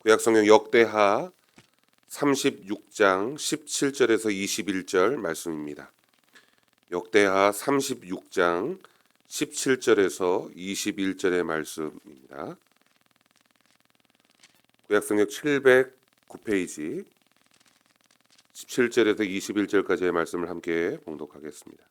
구약성경 역대하 36장 17절에서 21절 말씀입니다. 역대하 36장 17절에서 21절의 말씀입니다. 구약성경 709페이지 17절에서 21절까지의 말씀을 함께 봉독하겠습니다.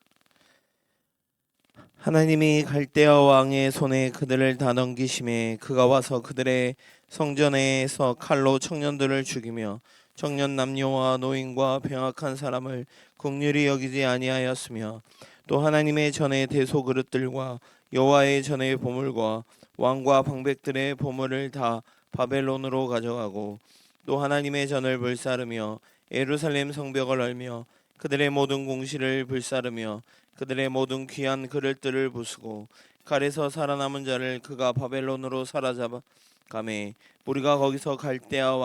하나님이 갈대아 왕의 손에 그들을 다 넘기심에 그가 와서 그들의 성전에서 칼로 청년들을 죽이며 청년 남녀와 노인과 병약한 사람을 긍휼히 여기지 아니하였으며 또 하나님의 전의 대소그릇들과 여호와의 전의 보물과 왕과 방백들의 보물을 다 바벨론으로 가져가고 또 하나님의 전을 불사르며 예루살렘 성벽을 얼며 그들의 모든 공시를 불사르며 그들의 모든 귀한 그릇들을 부수고 칼에서 살아남은 자를 그가 바벨론으로 사로잡아가매 우리가 거기서 갈대아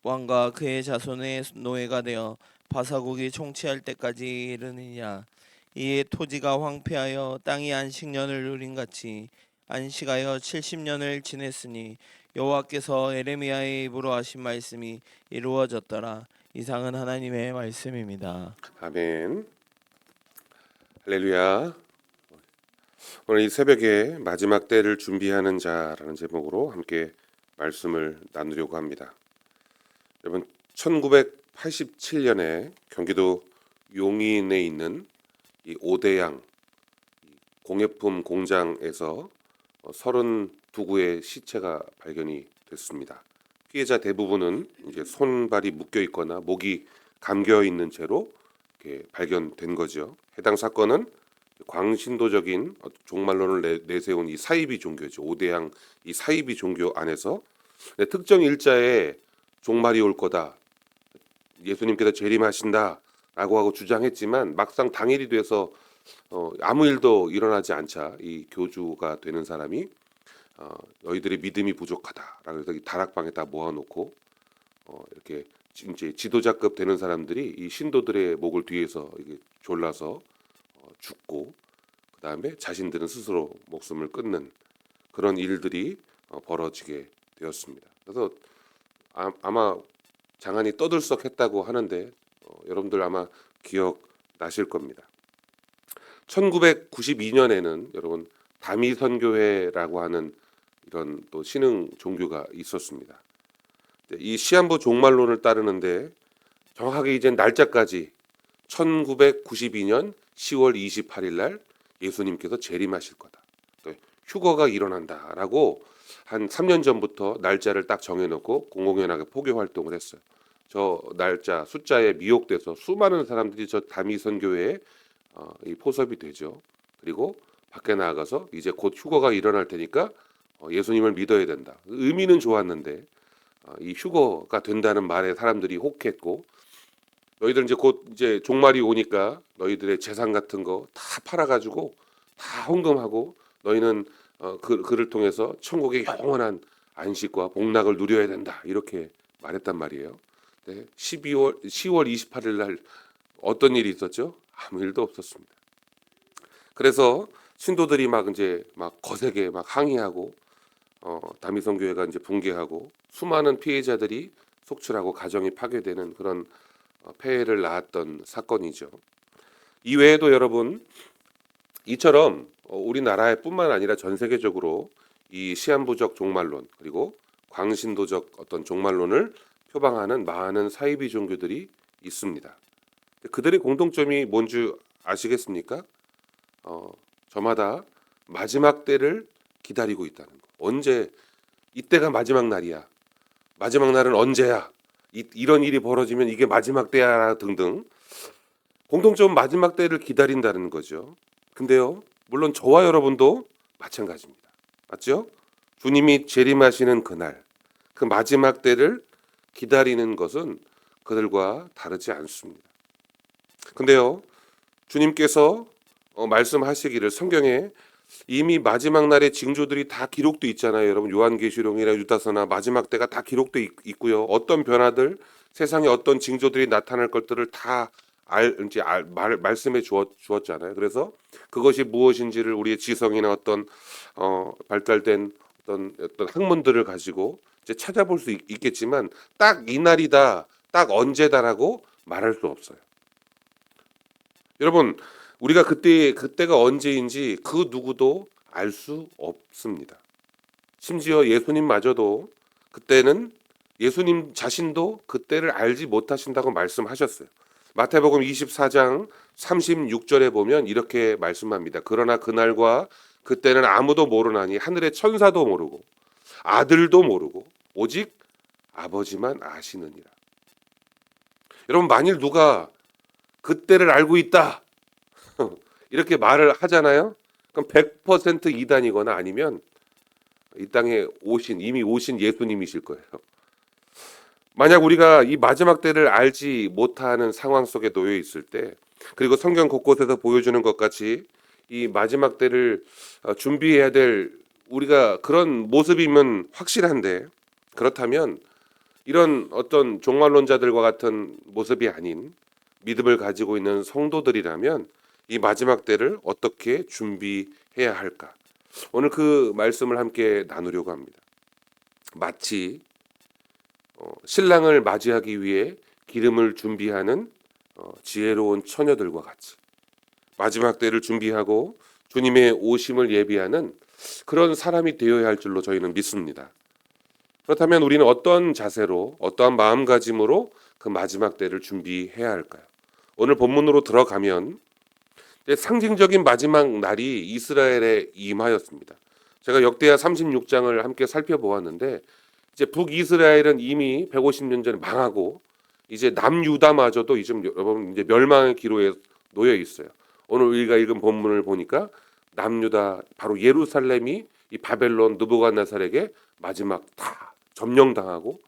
왕과 그의 자손의 노예가 되어 바사국이 총치할 때까지 이르느냐. 이에 토지가 황폐하여 땅이 안식년을 누린 같이 안식하여 70년을 지냈으니 여호와께서 에레미야의 입으로 하신 말씀이 이루어졌더라. 이상은 하나님의 말씀입니다. 아멘. 할렐루야. 오늘 이 새벽에 마지막 때를 준비하는 자라는 제목으로 함께 말씀을 나누려고 합니다. 여러분 1987년에 경기도 용인에 있는 이 오대양 공예품 공장에서 32구의 시체가 발견이 됐습니다. 피해자 대부분은 이제 손발이 묶여 있거나 목이 감겨 있는 채로 이렇게 발견된 거죠. 해당 사건은 광신도적인 종말론을 내세운 이 사이비 종교죠. 오대양 이 사이비 종교 안에서 특정 일자에 종말이 올 거다. 예수님께서 재림하신다라고 하고 주장했지만 막상 당일이 돼서 아무 일도 일어나지 않자 이 교주가 되는 사람이 너희들의 믿음이 부족하다라고 해서 이 다락방에다 모아놓고 이렇게 이제 지도자급 되는 사람들이 이 신도들의 목을 뒤에서 이게 졸라서 죽고 그 다음에 자신들은 스스로 목숨을 끊는 그런 일들이 벌어지게 되었습니다. 그래서 아마 장안이 떠들썩했다고 하는데 여러분들 아마 기억나실 겁니다. 1992년에는 여러분 다미선교회라고 하는 이런 또 신흥 종교가 있었습니다. 이 시한부 종말론을 따르는데 정확하게 이제 날짜까지 1992년 10월 28일 날 예수님께서 재림하실 거다. 휴거가 일어난다라고 한 3년 전부터 날짜를 딱 정해놓고 공공연하게 포교 활동을 했어요. 저 날짜 숫자에 미혹돼서 수많은 사람들이 저 다미선교회에 이 포섭이 되죠. 그리고 밖에 나가서 이제 곧 휴거가 일어날 테니까 예수님을 믿어야 된다. 의미는 좋았는데 이 휴거가 된다는 말에 사람들이 혹했고 너희들 이제 곧 이제 종말이 오니까 너희들의 재산 같은 거 다 팔아가지고 다 헌금하고 너희는 그를 통해서 천국의 영원한 안식과 복락을 누려야 된다 이렇게 말했단 말이에요. 네, 10월 28일 날 어떤 일이 있었죠? 아무 일도 없었습니다. 그래서 신도들이 막 이제 막 거세게 막 항의하고 다미성교회가 이제 붕괴하고 수많은 피해자들이 속출하고 가정이 파괴되는 그런 폐해를 낳았던 사건이죠. 이외에도 여러분 이처럼 우리나라뿐만 아니라 전 세계적으로 이 시한부적 종말론 그리고 광신도적 어떤 종말론을 표방하는 많은 사이비 종교들이 있습니다. 그들의 공통점이 뭔지 아시겠습니까? 저마다 마지막 때를 기다리고 있다는 거. 언제 이때가 마지막 날이야. 마지막 날은 언제야? 이런 일이 벌어지면 이게 마지막 때야 등등 공통점은 마지막 때를 기다린다는 거죠. 근데요, 물론 저와 여러분도 마찬가지입니다. 맞죠? 주님이 재림하시는 그날, 그 마지막 때를 기다리는 것은 그들과 다르지 않습니다. 근데요, 주님께서 말씀하시기를 성경에 이미 마지막 날의 징조들이 다 기록돼 있잖아요. 여러분 요한계시록이나 유다서나 마지막 때가 다 기록돼 있고요. 어떤 변화들, 세상에 어떤 징조들이 나타날 것들을 다 말씀해 주었잖아요. 그래서 그것이 무엇인지를 우리의 지성이나 어떤 발달된 어떤 학문들을 가지고 이제 찾아볼 수 있겠지만 딱 이날이다, 딱 언제다라고 말할 수 없어요. 여러분, 우리가 그때가 언제인지 그 누구도 알 수 없습니다. 심지어 예수님마저도 그때는 예수님 자신도 그때를 알지 못하신다고 말씀하셨어요. 마태복음 24장 36절에 보면 이렇게 말씀합니다. 그러나 그날과 그때는 아무도 모르나니 하늘의 천사도 모르고 아들도 모르고 오직 아버지만 아시느니라. 여러분, 만일 누가 그때를 알고 있다 이렇게 말을 하잖아요. 그럼 100% 이단이거나 아니면 이 땅에 이미 오신 예수님이실 거예요. 만약 우리가 이 마지막 때를 알지 못하는 상황 속에 놓여 있을 때, 그리고 성경 곳곳에서 보여주는 것 같이 이 마지막 때를 준비해야 될 우리가 그런 모습이면 확실한데, 그렇다면 이런 어떤 종말론자들과 같은 모습이 아닌 믿음을 가지고 있는 성도들이라면 이 마지막 때를 어떻게 준비해야 할까? 오늘 그 말씀을 함께 나누려고 합니다. 마치 신랑을 맞이하기 위해 기름을 준비하는 지혜로운 처녀들과 같이 마지막 때를 준비하고 주님의 오심을 예비하는 그런 사람이 되어야 할 줄로 저희는 믿습니다. 그렇다면 우리는 어떤 자세로, 어떠한 마음가짐으로 그 마지막 때를 준비해야 할까요? 오늘 본문으로 들어가면 상징적인 마지막 날이 이스라엘에 임하였습니다. 제가 역대하 36장을 함께 살펴보았는데, 이제 북이스라엘은 이미 150년 전에 망하고 이제 남유다마저도 이제 여러분 이제 멸망의 기로에 놓여 있어요. 오늘 우리가 읽은 본문을 보니까 남유다, 바로 예루살렘이 이 바벨론 느부갓네살에게 마지막 다 점령당하고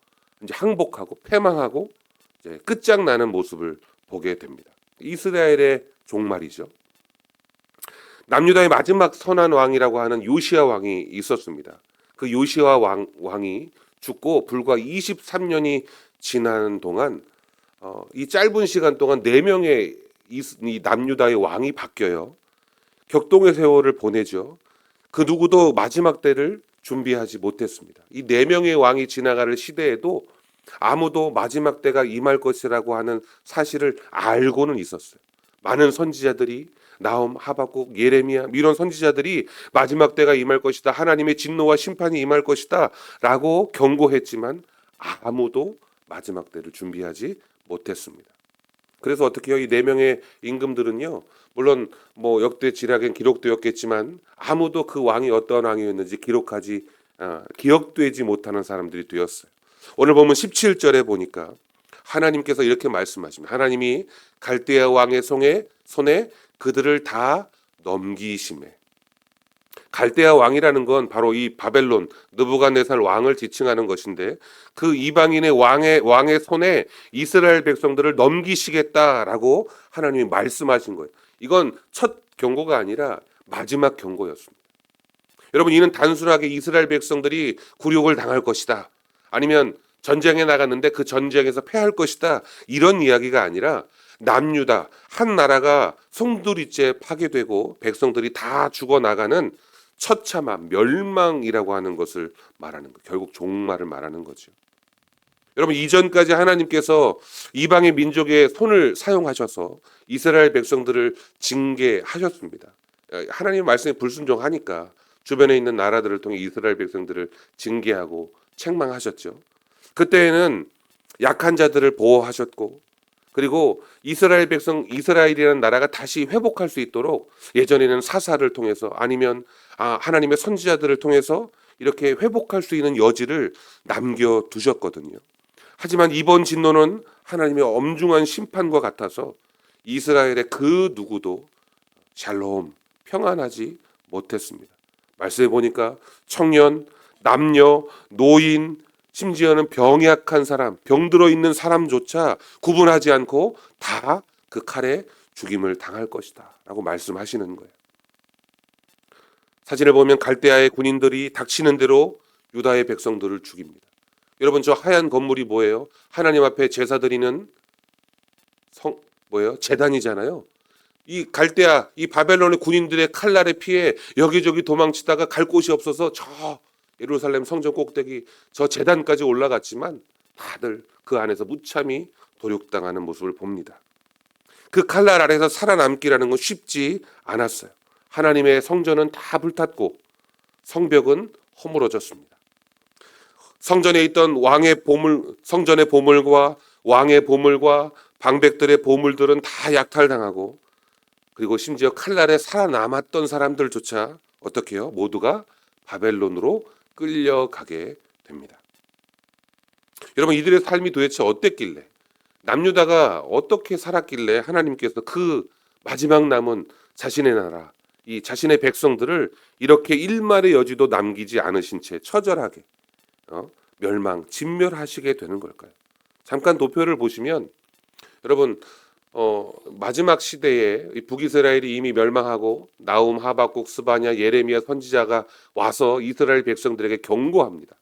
이제 항복하고 패망하고 이제 끝장나는 모습을 보게 됩니다. 이스라엘의 종말이죠. 남유다의 마지막 선한 왕이라고 하는 요시야 왕이 있었습니다. 그 요시야 왕이 죽고 불과 23년이 지나는 동안 이 짧은 시간 동안 4명의 이 남유다의 왕이 바뀌어요. 격동의 세월을 보내죠. 그 누구도 마지막 때를 준비하지 못했습니다. 이 4명의 왕이 지나가는 시대에도 아무도 마지막 때가 임할 것이라고 하는 사실을 알고는 있었어요. 많은 선지자들이 나홈, 하박국, 예레미야 이런 선지자들이 마지막 때가 임할 것이다, 하나님의 진노와 심판이 임할 것이다 라고 경고했지만 아무도 마지막 때를 준비하지 못했습니다. 그래서 어떻게 해요? 이 4명의 임금들은요, 물론 뭐 역대 지략엔 기록되었겠지만 아무도 그 왕이 어떤 왕이었는지 기억되지 못하는 사람들이 되었어요. 오늘 보면 17절에 보니까 하나님께서 이렇게 말씀하십니다. 하나님이 갈대아 왕의 손에 그들을 다 넘기심에. 갈대아 왕이라는 건 바로 이 바벨론 느부갓네살 왕을 지칭하는 것인데, 그 이방인의 왕의 손에 이스라엘 백성들을 넘기시겠다라고 하나님이 말씀하신 거예요. 이건 첫 경고가 아니라 마지막 경고였습니다. 여러분, 이는 단순하게 이스라엘 백성들이 굴욕을 당할 것이다, 아니면 전쟁에 나갔는데 그 전쟁에서 패할 것이다, 이런 이야기가 아니라 남유다 한 나라가 송두리째 파괴되고 백성들이 다 죽어나가는 처참한 멸망이라고 하는 것을 말하는 것, 결국 종말을 말하는 거죠. 여러분, 이전까지 하나님께서 이방의 민족의 손을 사용하셔서 이스라엘 백성들을 징계하셨습니다. 하나님 말씀에 불순종하니까 주변에 있는 나라들을 통해 이스라엘 백성들을 징계하고 책망하셨죠. 그때에는 약한 자들을 보호하셨고, 그리고 이스라엘이라는 나라가 다시 회복할 수 있도록 예전에는 사사를 통해서 아니면 하나님의 선지자들을 통해서 이렇게 회복할 수 있는 여지를 남겨두셨거든요. 하지만 이번 진노는 하나님의 엄중한 심판과 같아서 이스라엘의 그 누구도 샬롬, 평안하지 못했습니다. 말씀해 보니까 청년, 남녀, 노인, 심지어는 병약한 사람, 병들어 있는 사람조차 구분하지 않고 다 그 칼에 죽임을 당할 것이다 라고 말씀하시는 거예요. 사진을 보면 갈대아의 군인들이 닥치는 대로 유다의 백성들을 죽입니다. 여러분, 저 하얀 건물이 뭐예요? 하나님 앞에 제사 드리는 제단이잖아요. 이 바벨론의 군인들의 칼날에 피해 여기저기 도망치다가 갈 곳이 없어서 저 예루살렘 성전 꼭대기 저 제단까지 올라갔지만 다들 그 안에서 무참히 도륙당하는 모습을 봅니다. 그 칼날 아래서 살아남기라는 건 쉽지 않았어요. 하나님의 성전은 다 불탔고 성벽은 허물어졌습니다. 성전에 있던 왕의 보물, 성전의 보물과 왕의 보물과 방백들의 보물들은 다 약탈당하고, 그리고 심지어 칼날에 살아남았던 사람들조차 어떻게 해요? 모두가 바벨론으로 끌려가게 됩니다. 여러분, 이들의 삶이 도대체 어땠길래, 남유다가 어떻게 살았길래 하나님께서 그 마지막 남은 자신의 나라, 이 자신의 백성들을 이렇게 일말의 여지도 남기지 않으신 채 처절하게 멸망, 진멸하시게 되는 걸까요? 잠깐 도표를 보시면 여러분, 마지막 시대에 이 북이스라엘이 이미 멸망하고 나움, 하박국, 스바냐, 예레미야 선지자가 와서 이스라엘 백성들에게 경고합니다.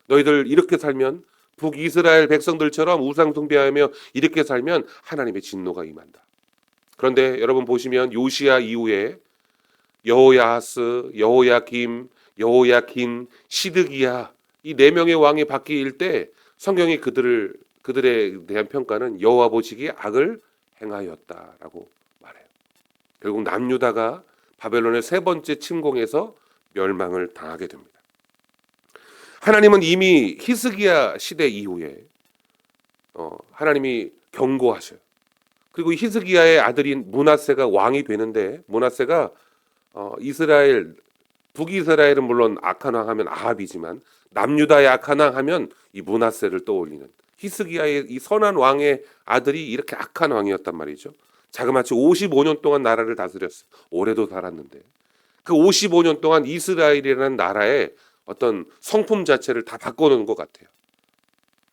너희들 이렇게 살면, 북이스라엘 백성들처럼 우상 숭배하며 이렇게 살면 하나님의 진노가 임한다. 그런데 여러분 보시면 요시야 이후에 여호야하스, 여호야김, 여호야긴, 시드기야 이 네 명의 왕이 바뀔 때 성경이 그들에 대한 평가는 여호와 보시기에 악을 행하였다라고 말해요. 결국 남유다가 바벨론의 세 번째 침공에서 멸망을 당하게 됩니다. 하나님은 이미 히스기야 시대 이후에 하나님이 경고하셔요. 그리고 히스기야의 아들인 므낫세가 왕이 되는데, 므낫세가 이스라엘, 북이스라엘은 물론 악한 왕 하면 아합이지만 남유다의 악한 왕 하면 이 므낫세를 떠올리는, 히스기야의 이 선한 왕의 아들이 이렇게 악한 왕이었단 말이죠. 자그마치 55년 동안 나라를 다스렸어요. 오래도 살았는데 그 55년 동안 이스라엘이라는 나라의 어떤 성품 자체를 다 바꿔놓은 것 같아요.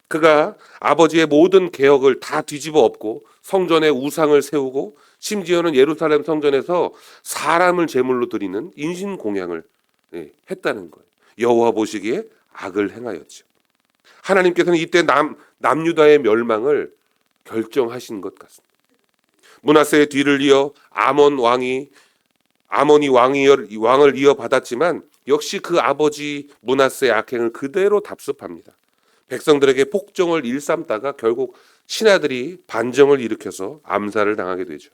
그가 아버지의 모든 개혁을 다 뒤집어 엎고 성전에 우상을 세우고 심지어는 예루살렘 성전에서 사람을 제물로 드리는 인신공양을 했다는 거예요. 여호와 보시기에 악을 행하였죠. 하나님께서는 이때 남유다의 멸망을 결정하신 것 같습니다. 므낫세의 뒤를 이어 아몬이 왕을 이어받았지만 역시 그 아버지 므낫세의 악행을 그대로 답습합니다. 백성들에게 폭정을 일삼다가 결국 신하들이 반정을 일으켜서 암살을 당하게 되죠.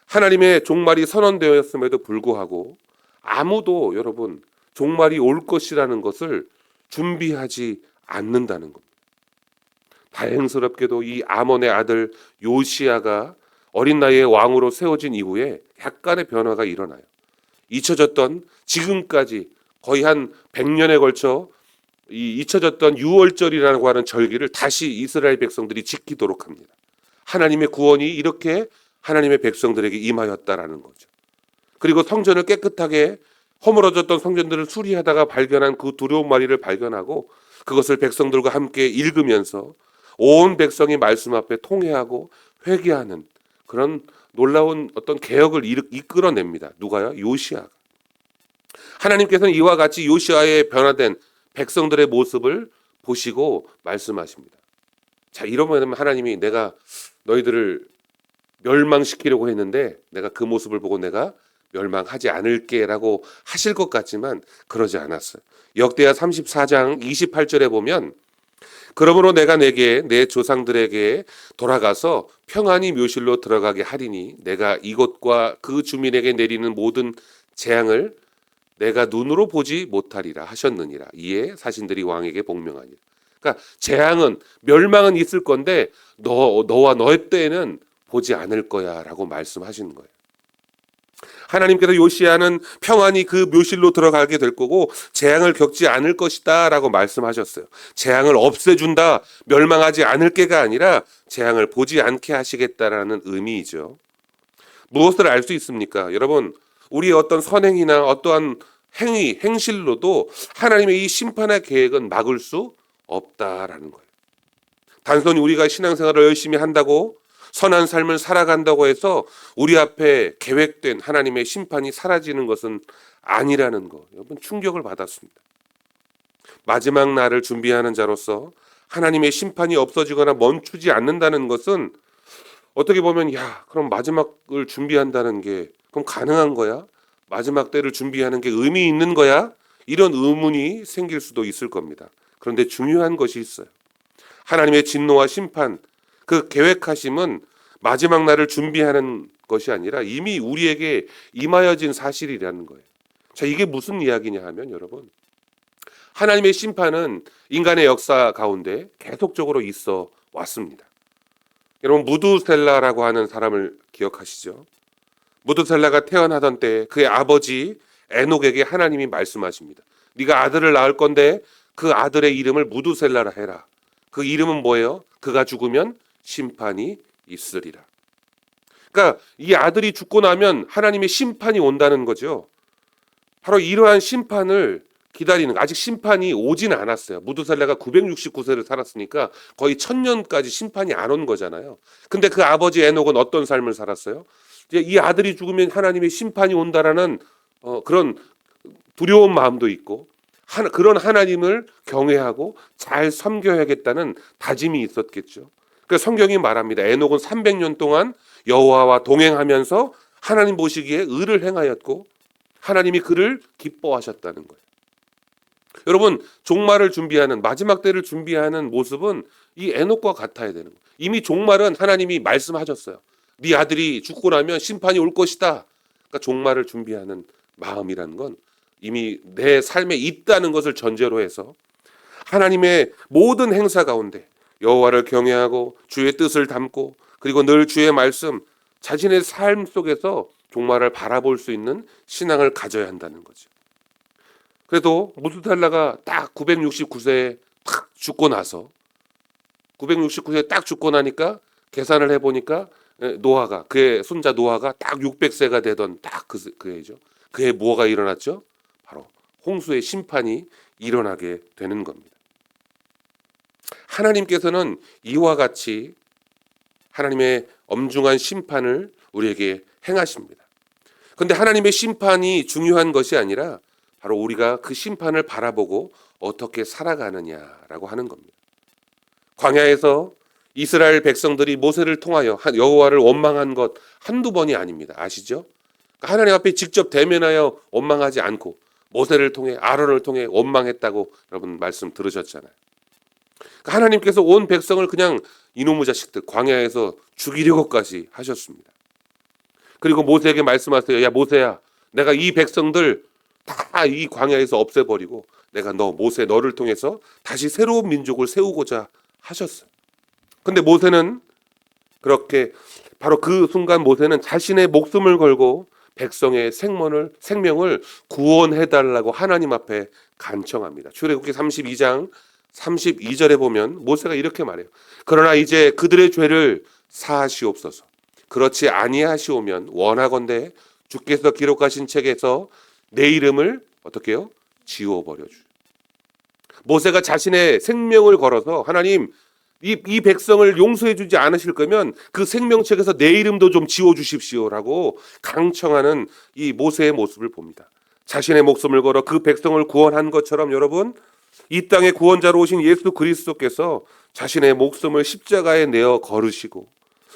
하나님의 종말이 선언되었음에도 불구하고 아무도 여러분 종말이 올 것이라는 것을 준비하지 않는다는 겁니다. 다행스럽게도 이 아몬의 아들 요시야가 어린 나이에 왕으로 세워진 이후에 약간의 변화가 일어나요. 잊혀졌던, 지금까지 거의 한 100년에 걸쳐 이 잊혀졌던 유월절이라고 하는 절기를 다시 이스라엘 백성들이 지키도록 합니다. 하나님의 구원이 이렇게 하나님의 백성들에게 임하였다라는 거죠. 그리고 성전을 깨끗하게, 허물어졌던 성전들을 수리하다가 발견한 그 두려운 마리를 발견하고 그것을 백성들과 함께 읽으면서 온 백성이 말씀 앞에 통회하고 회개하는 그런 놀라운 어떤 개혁을 이끌어냅니다. 누가요? 요시야가. 하나님께서는 이와 같이 요시야의 변화된 백성들의 모습을 보시고 말씀하십니다. 자, 이러면 하나님이 내가 너희들을 멸망시키려고 했는데 내가 그 모습을 보고 내가 멸망하지 않을게라고 하실 것 같지만 그러지 않았어요. 역대하 34장 28절에 보면 그러므로 내가 내게 내 조상들에게 돌아가서 평안히 묘실로 들어가게 하리니 내가 이곳과 그 주민에게 내리는 모든 재앙을 내가 눈으로 보지 못하리라 하셨느니라. 이에 사신들이 왕에게 복명하니라. 그러니까 재앙은, 멸망은 있을 건데 너와 너의 때에는 보지 않을 거야 라고 말씀하시는 거예요. 하나님께서 요시야는 평안히 그 묘실로 들어가게 될 거고 재앙을 겪지 않을 것이다 라고 말씀하셨어요. 재앙을 없애준다, 멸망하지 않을 게가 아니라 재앙을 보지 않게 하시겠다라는 의미이죠. 무엇을 알 수 있습니까? 여러분, 우리의 어떤 선행이나 어떠한 행실로도 하나님의 이 심판의 계획은 막을 수 없다라는 거예요. 단순히 우리가 신앙생활을 열심히 한다고, 선한 삶을 살아간다고 해서 우리 앞에 계획된 하나님의 심판이 사라지는 것은 아니라는 거, 여러분 충격을 받았습니다. 마지막 날을 준비하는 자로서 하나님의 심판이 없어지거나 멈추지 않는다는 것은 어떻게 보면 그럼 마지막을 준비한다는 게 그럼 가능한 거야? 마지막 때를 준비하는 게 의미 있는 거야? 이런 의문이 생길 수도 있을 겁니다. 그런데 중요한 것이 있어요. 하나님의 진노와 심판, 그 계획하심은 마지막 날을 준비하는 것이 아니라 이미 우리에게 임하여진 사실이라는 거예요. 자, 이게 무슨 이야기냐 하면 여러분, 하나님의 심판은 인간의 역사 가운데 계속적으로 있어 왔습니다. 여러분, 무두셀라라고 하는 사람을 기억하시죠? 무두셀라가 태어나던 때 그의 아버지 에녹에게 하나님이 말씀하십니다. 네가 아들을 낳을 건데 그 아들의 이름을 무두셀라라 해라. 그 이름은 뭐예요? 그가 죽으면 심판이 있으리라. 그러니까 이 아들이 죽고 나면 하나님의 심판이 온다는 거죠. 바로 이러한 심판을 기다리는 거. 아직 심판이 오진 않았어요. 무두셀라가 969세를 살았으니까 거의 1000년까지 심판이 안 온 거잖아요. 근데 그 아버지 에녹은 어떤 삶을 살았어요? 이제 이 아들이 죽으면 하나님의 심판이 온다라는 그런 두려운 마음도 있고 그런 하나님을 경외하고 잘 섬겨야겠다는 다짐이 있었겠죠. 그래서 성경이 말합니다. 에녹은 300년 동안 여호와와 동행하면서 하나님 보시기에 의를 행하였고 하나님이 그를 기뻐하셨다는 거예요. 여러분, 종말을 준비하는 마지막 때를 준비하는 모습은 이 에녹과 같아야 되는 거예요. 이미 종말은 하나님이 말씀하셨어요. 네 아들이 죽고 나면 심판이 올 것이다. 그러니까 종말을 준비하는 마음이라는 건 이미 내 삶에 있다는 것을 전제로 해서 하나님의 모든 행사 가운데 여호와를 경외하고 주의 뜻을 담고 그리고 늘 주의 말씀, 자신의 삶 속에서 종말을 바라볼 수 있는 신앙을 가져야 한다는 거죠. 그래도 무두셀라가 딱 969세에 딱 죽고 나서 969세에 딱 죽고 나니까 계산을 해보니까 노아가 그의 손자 노아가 딱 600세가 되던 딱 그 해죠. 그해 뭐가 일어났죠? 바로 홍수의 심판이 일어나게 되는 겁니다. 하나님께서는 이와 같이 하나님의 엄중한 심판을 우리에게 행하십니다. 그런데 하나님의 심판이 중요한 것이 아니라 바로 우리가 그 심판을 바라보고 어떻게 살아가느냐라고 하는 겁니다. 광야에서 이스라엘 백성들이 모세를 통하여 여호와를 원망한 것 한두 번이 아닙니다. 아시죠? 하나님 앞에 직접 대면하여 원망하지 않고 모세를 통해 아론을 통해 원망했다고 여러분 말씀 들으셨잖아요. 하나님께서 온 백성을 그냥 이놈의 자식들 광야에서 죽이려고까지 하셨습니다. 그리고 모세에게 말씀하세요. 야 모세야, 내가 이 백성들 다 이 광야에서 없애버리고 내가 모세 너를 통해서 다시 새로운 민족을 세우고자 하셨어요. 근데 모세는 그렇게 바로 그 순간 모세는 자신의 목숨을 걸고 백성의 생명을 구원해달라고 하나님 앞에 간청합니다. 출애굽기 32장 32절에 보면 모세가 이렇게 말해요. 그러나 이제 그들의 죄를 사하시옵소서. 그렇지 아니하시오면 원하건대 주께서 기록하신 책에서 내 이름을 어떻게 해요? 지워버려 주. 모세가 자신의 생명을 걸어서 하나님 이 백성을 용서해 주지 않으실 거면 그 생명책에서 내 이름도 좀 지워 주십시오라고 강청하는 이 모세의 모습을 봅니다. 자신의 목숨을 걸어 그 백성을 구원한 것처럼 여러분 이 땅의 구원자로 오신 예수 그리스도께서 자신의 목숨을 십자가에 내어 걸으시고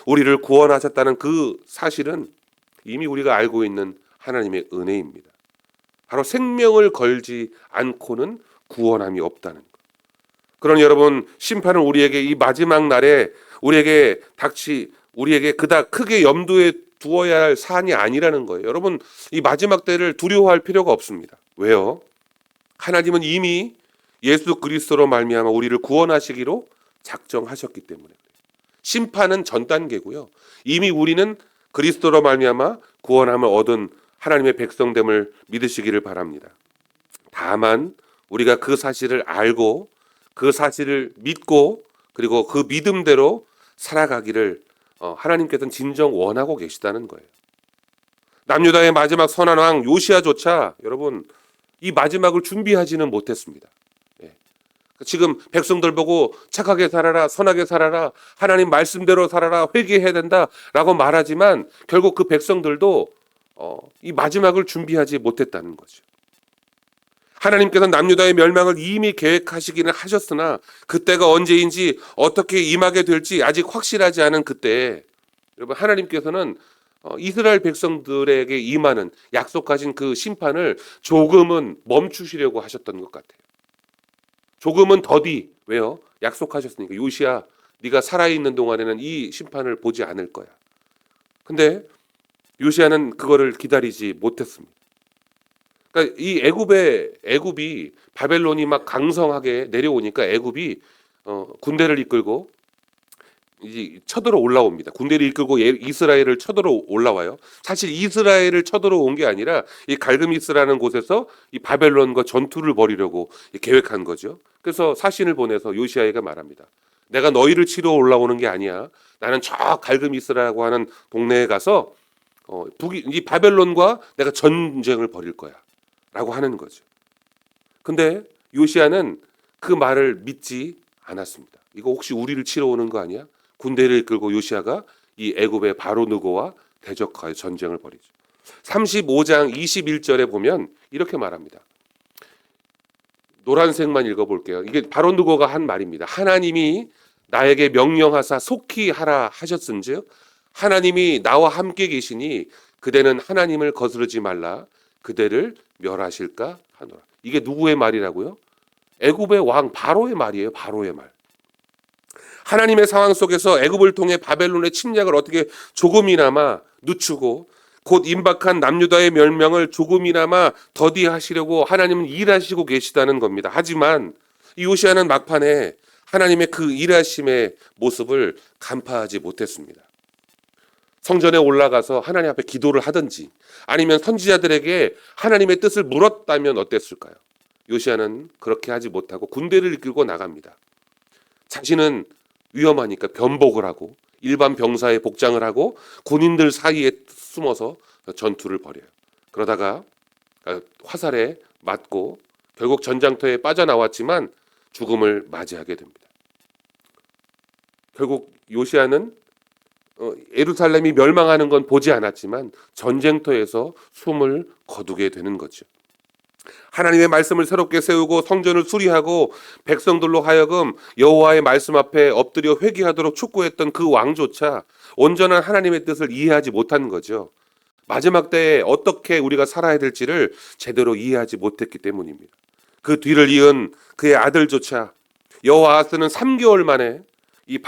우리를 구원하셨다는 그 사실은 이미 우리가 알고 있는 하나님의 은혜입니다. 바로 생명을 걸지 않고는 구원함이 없다는 것. 그러니 여러분 심판은 우리에게 이 마지막 날에 우리에게 그닥 크게 염두에 두어야 할 사안이 아니라는 거예요. 여러분 이 마지막 때를 두려워할 필요가 없습니다. 왜요? 하나님은 이미 예수 그리스도로 말미암아 우리를 구원하시기로 작정하셨기 때문에 심판은 전 단계고요. 이미 우리는 그리스도로 말미암아 구원함을 얻은 하나님의 백성됨을 믿으시기를 바랍니다. 다만 우리가 그 사실을 알고 그 사실을 믿고 그리고 그 믿음대로 살아가기를 하나님께서는 진정 원하고 계시다는 거예요. 남유다의 마지막 선한 왕 요시야조차 여러분 이 마지막을 준비하지는 못했습니다. 지금 백성들 보고 착하게 살아라, 선하게 살아라, 하나님 말씀대로 살아라, 회개해야 된다라고 말하지만 결국 그 백성들도 이 마지막을 준비하지 못했다는 거죠. 하나님께서는 남유다의 멸망을 이미 계획하시기는 하셨으나 그때가 언제인지 어떻게 임하게 될지 아직 확실하지 않은 그때에 여러분 하나님께서는 이스라엘 백성들에게 임하는 약속하신 그 심판을 조금은 멈추시려고 하셨던 것 같아요. 조금은 더디. 왜요? 약속하셨으니까. 요시야, 네가 살아있는 동안에는 이 심판을 보지 않을 거야. 근데 요시야는 그거를 기다리지 못했습니다. 그러니까 이 애굽이 바벨론이 막 강성하게 내려오니까 애굽이 군대를 이끌고 이제 쳐들어 올라옵니다. 군대를 이끌고 이스라엘을 쳐들어 올라와요. 사실 이스라엘을 쳐들어 온 게 아니라 이 갈그미스라는 곳에서 이 바벨론과 전투를 벌이려고 계획한 거죠. 그래서 사신을 보내서 요시야에게 말합니다. 내가 너희를 치러 올라오는 게 아니야. 나는 저 갈그미스라고 하는 동네에 가서 이 바벨론과 내가 전쟁을 벌일 거야. 라고 하는 거죠. 근데 요시야는 그 말을 믿지 않았습니다. 이거 혹시 우리를 치러 오는 거 아니야? 군대를 이끌고 요시야가 이 애굽의 바로 느고와 대적하여 전쟁을 벌이죠. 35장 21절에 보면 이렇게 말합니다. 노란색만 읽어볼게요. 이게 바로 느고가 한 말입니다. 하나님이 나에게 명령하사 속히 하라 하셨은즉 하나님이 나와 함께 계시니 그대는 하나님을 거스르지 말라 그대를 멸하실까 하노라. 이게 누구의 말이라고요? 애굽의 왕 바로의 말이에요. 바로의 말. 하나님의 상황 속에서 애굽을 통해 바벨론의 침략을 어떻게 조금이나마 늦추고 곧 임박한 남유다의 멸망을 조금이나마 더디하시려고 하나님은 일하시고 계시다는 겁니다. 하지만 이 요시야는 막판에 하나님의 그 일하심의 모습을 간파하지 못했습니다. 성전에 올라가서 하나님 앞에 기도를 하든지 아니면 선지자들에게 하나님의 뜻을 물었다면 어땠을까요? 요시야는 그렇게 하지 못하고 군대를 이끌고 나갑니다. 자신은 위험하니까 변복을 하고 일반 병사의 복장을 하고 군인들 사이에 숨어서 전투를 벌여요. 그러다가 화살에 맞고 결국 전장터에 빠져나왔지만 죽음을 맞이하게 됩니다. 결국 요시야는 예루살렘이 멸망하는 건 보지 않았지만 전쟁터에서 숨을 거두게 되는 거죠. 하나님의 말씀을 새롭게 세우고 성전을 수리하고 백성들로 하여금 여호와의 말씀 앞에 엎드려 회개하도록 촉구했던 그 왕조차 온전한 하나님의 뜻을 이해하지 못한 거죠. 마지막 때에 어떻게 우리가 살아야 될지를 제대로 이해하지 못했기 때문입니다. 그 뒤를 이은 그의 아들조차 여호아하스는 3개월 만에 이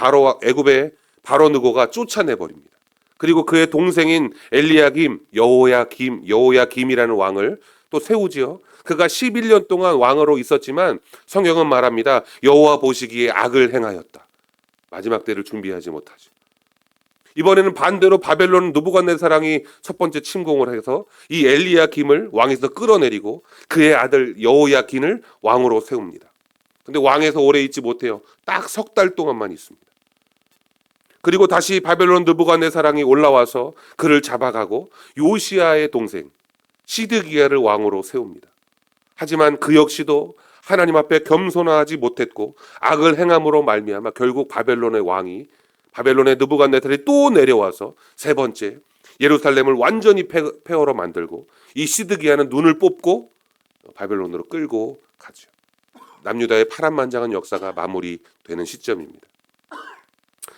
애굽의 바로 느고가 쫓아내 버립니다. 그리고 그의 동생인 엘리야김, 여호야김이라는 왕을 또 세우지요. 그가 11년 동안 왕으로 있었지만 성경은 말합니다. 여호와 보시기에 악을 행하였다. 마지막 때를 준비하지 못하죠. 이번에는 반대로 바벨론 느부갓네살왕이 첫 번째 침공을 해서 이 엘리야김을 왕에서 끌어내리고 그의 아들 여호야긴을 왕으로 세웁니다. 근데 왕에서 오래 있지 못해요. 딱 3달 동안만 있습니다. 그리고 다시 바벨론 느부갓네살왕이 올라와서 그를 잡아가고 요시야의 동생 시드기야를 왕으로 세웁니다. 하지만 그 역시도 하나님 앞에 겸손하지 못했고 악을 행함으로 말미암아 결국 바벨론의 느부갓네살이 또 내려와서 세 번째 예루살렘을 완전히 폐허로 만들고 이 시드기야는 눈을 뽑고 바벨론으로 끌고 가죠. 남유다의 파란만장한 역사가 마무리되는 시점입니다.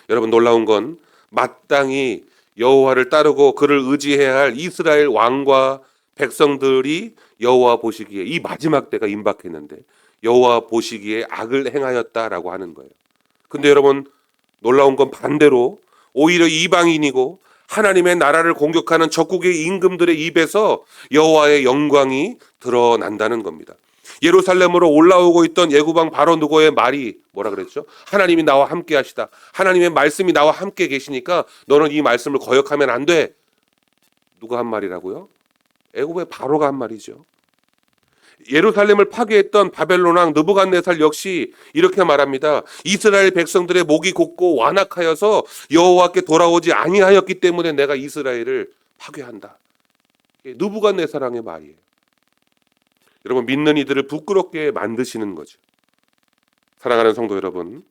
여러분 놀라운 건 마땅히 여호와를 따르고 그를 의지해야 할 이스라엘 왕과 백성들이 여호와 보시기에 이 마지막 때가 임박했는데 여호와 보시기에 악을 행하였다라고 하는 거예요. 근데 여러분 놀라운 건 반대로 오히려 이방인이고 하나님의 나라를 공격하는 적국의 임금들의 입에서 여호와의 영광이 드러난다는 겁니다. 예루살렘으로 올라오고 있던 예구방 바로 느고의 말이 뭐라 그랬죠? 하나님이 나와 함께 하시다. 하나님의 말씀이 나와 함께 계시니까 너는 이 말씀을 거역하면 안 돼. 누가 한 말이라고요? 애굽의 바로가 한 말이죠. 예루살렘을 파괴했던 바벨론 왕 느부갓네살 역시 이렇게 말합니다. 이스라엘 백성들의 목이 곧고 완악하여서 여호와께 돌아오지 아니하였기 때문에 내가 이스라엘을 파괴한다. 느부갓네살 왕의 말이에요. 여러분 믿는 이들을 부끄럽게 만드시는 거죠. 사랑하는 성도 여러분,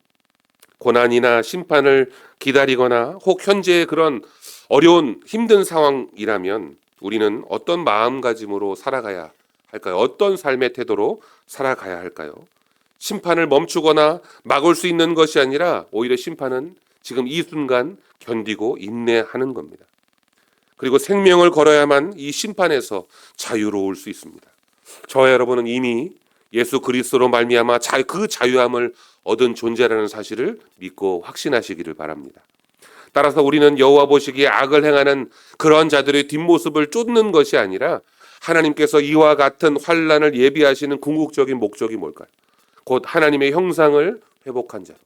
고난이나 심판을 기다리거나 혹 현재의 그런 어려운 힘든 상황이라면 우리는 어떤 마음가짐으로 살아가야 할까요? 어떤 삶의 태도로 살아가야 할까요? 심판을 멈추거나 막을 수 있는 것이 아니라 오히려 심판은 지금 이 순간 견디고 인내하는 겁니다. 그리고 생명을 걸어야만 이 심판에서 자유로울 수 있습니다. 저와 여러분은 이미 예수 그리스도로 말미암아 그 자유함을 얻은 존재라는 사실을 믿고 확신하시기를 바랍니다. 따라서 우리는 여호와 보시기에 악을 행하는 그런 자들의 뒷모습을 쫓는 것이 아니라 하나님께서 이와 같은 환난을 예비하시는 궁극적인 목적이 뭘까요? 곧 하나님의 형상을 회복한 자로,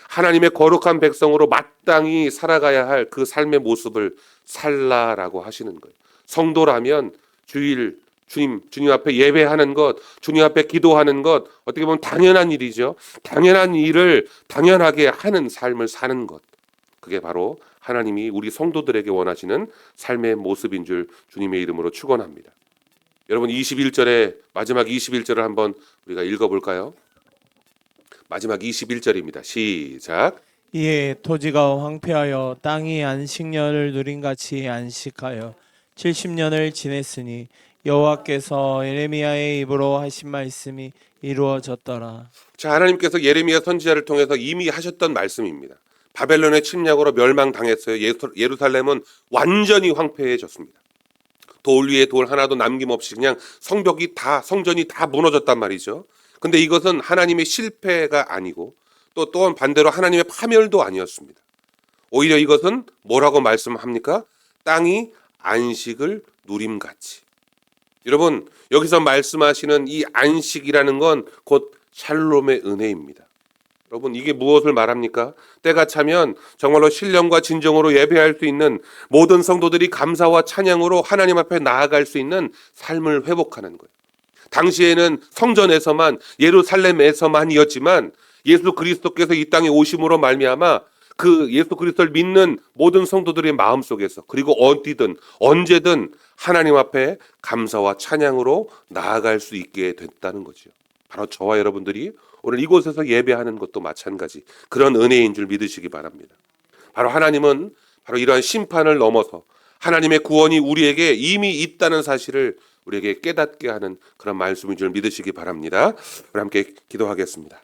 하나님의 거룩한 백성으로 마땅히 살아가야 할 그 삶의 모습을 살라라고 하시는 거예요. 성도라면 주일 주님 앞에 예배하는 것, 주님 앞에 기도하는 것, 어떻게 보면 당연한 일이죠. 당연한 일을 당연하게 하는 삶을 사는 것. 그게 바로 하나님이 우리 성도들에게 원하시는 삶의 모습인 줄 주님의 이름으로 축원합니다. 여러분 21절에 마지막 21절을 한번 우리가 읽어볼까요? 마지막 21절입니다. 시작. 이에 토지가 황폐하여 땅이 안식년을 누린 같이 안식하여 70년을 지냈으니 여호와께서 예레미야의 입으로 하신 말씀이 이루어졌더라. 자, 하나님께서 예레미야 선지자를 통해서 이미 하셨던 말씀입니다. 바벨론의 침략으로 멸망당했어요. 예루살렘은 완전히 황폐해졌습니다. 돌 위에 돌 하나도 남김없이 그냥 성전이 다 무너졌단 말이죠. 근데 이것은 하나님의 실패가 아니고 또한 반대로 하나님의 파멸도 아니었습니다. 오히려 이것은 뭐라고 말씀합니까? 땅이 안식을 누림같이. 여러분, 여기서 말씀하시는 이 안식이라는 건 곧 샬롬의 은혜입니다. 여러분, 이게 무엇을 말합니까? 때가 차면 정말로 신령과 진정으로 예배할 수 있는 모든 성도들이 감사와 찬양으로 하나님 앞에 나아갈 수 있는 삶을 회복하는 거예요. 당시에는 성전에서만, 예루살렘에서만이었지만 예수 그리스도께서 이 땅에 오심으로 말미암아 그 예수 그리스도를 믿는 모든 성도들의 마음속에서, 그리고 어디든 언제든 하나님 앞에 감사와 찬양으로 나아갈 수 있게 됐다는 거죠. 바로 저와 여러분들이 오늘 이곳에서 예배하는 것도 마찬가지 그런 은혜인 줄 믿으시기 바랍니다. 바로 하나님은 바로 이러한 심판을 넘어서 하나님의 구원이 우리에게 이미 있다는 사실을 우리에게 깨닫게 하는 그런 말씀인 줄 믿으시기 바랍니다. 우리 함께 기도하겠습니다.